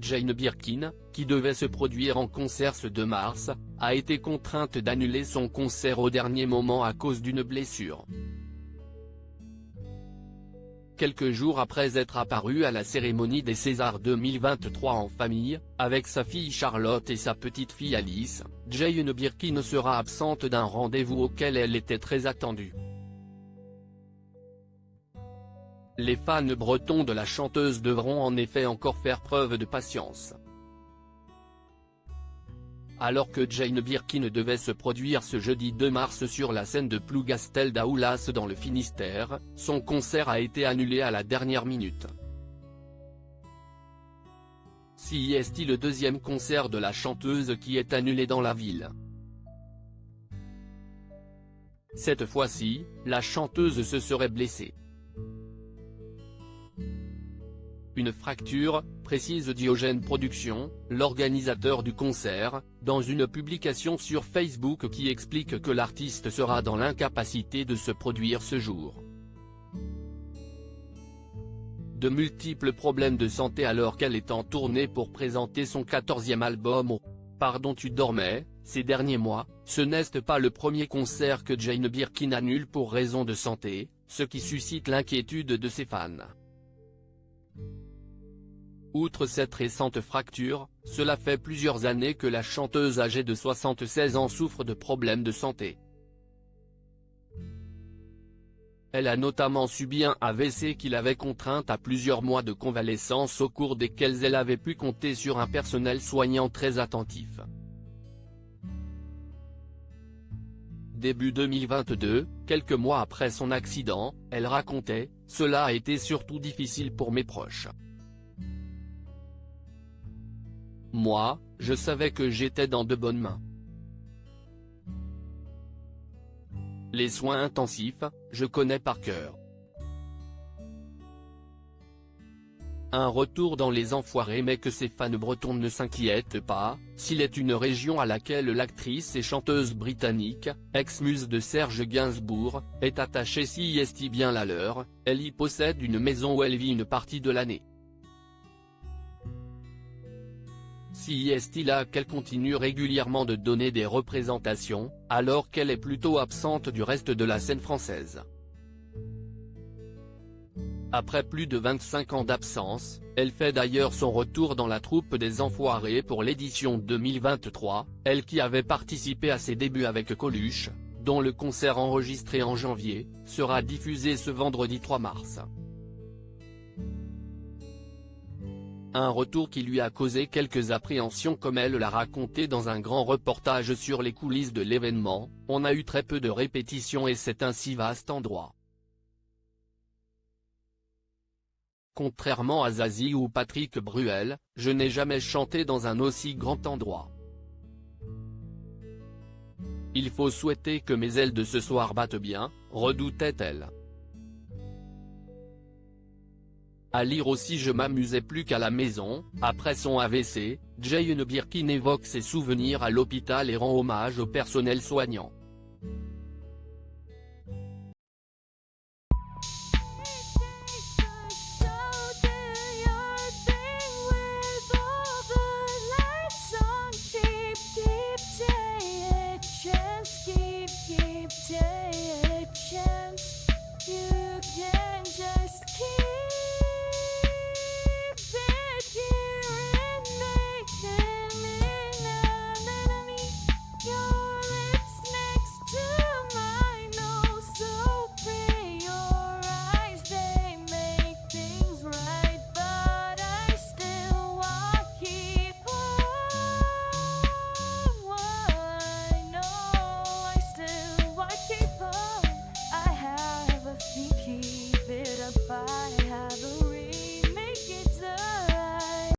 Jane Birkin, qui devait se produire en concert ce 2 mars, a été contrainte d'annuler son concert au dernier moment à cause d'une blessure. Quelques jours après être apparue à la cérémonie des Césars 2023 en famille, avec sa fille Charlotte et sa petite-fille Alice, Jane Birkin sera absente d'un rendez-vous auquel elle était très attendue. Les fans bretons de la chanteuse devront en effet encore faire preuve de patience. Alors que Jane Birkin devait se produire ce jeudi 2 mars sur la scène de Plougastel d'Aoulas dans le Finistère, son concert a été annulé à la dernière minute. C'est le deuxième concert de la chanteuse qui est annulé dans la ville. Cette fois-ci, la chanteuse se serait blessée. Une fracture, précise Diogène Productions, l'organisateur du concert, dans une publication sur Facebook qui explique que l'artiste sera dans l'incapacité de se produire ce jour. De multiples problèmes de santé alors qu'elle est en tournée pour présenter son 14e album au « Pardon tu dormais », ces derniers mois, ce n'est pas le premier concert que Jane Birkin annule pour raison de santé, ce qui suscite l'inquiétude de ses fans. Outre cette récente fracture, cela fait plusieurs années que la chanteuse âgée de 76 ans souffre de problèmes de santé. Elle a notamment subi un AVC qui l'avait contrainte à plusieurs mois de convalescence au cours desquels elle avait pu compter sur un personnel soignant très attentif. Début 2022, quelques mois après son accident, elle racontait « Cela a été surtout difficile pour mes proches. Moi, je savais que j'étais dans de bonnes mains. Les soins intensifs, je connais par cœur. Un retour dans les Enfoirés mais que ses fans bretons ne s'inquiètent pas, s'il est une région à laquelle l'actrice et chanteuse britannique, ex-muse de Serge Gainsbourg, est attachée c'est bien la leur, elle y possède une maison où elle vit une partie de l'année. C'est là qu'elle continue régulièrement de donner des représentations, alors qu'elle est plutôt absente du reste de la scène française. Après plus de 25 ans d'absence, elle fait d'ailleurs son retour dans la troupe des Enfoirés pour l'édition 2023, elle qui avait participé à ses débuts avec Coluche, dont le concert enregistré en janvier, sera diffusé ce vendredi 3 mars. Un retour qui lui a causé quelques appréhensions comme elle l'a raconté dans un grand reportage sur les coulisses de l'événement, on a eu très peu de répétitions et c'est un si vaste endroit. Contrairement à Zazie ou Patrick Bruel, je n'ai jamais chanté dans un aussi grand endroit. Il faut souhaiter que mes ailes de ce soir battent bien, redoutait-elle. À lire aussi je m'amusais plus qu'à la maison, après son AVC, Jane Birkin évoque ses souvenirs à l'hôpital et rend hommage au personnel soignant. You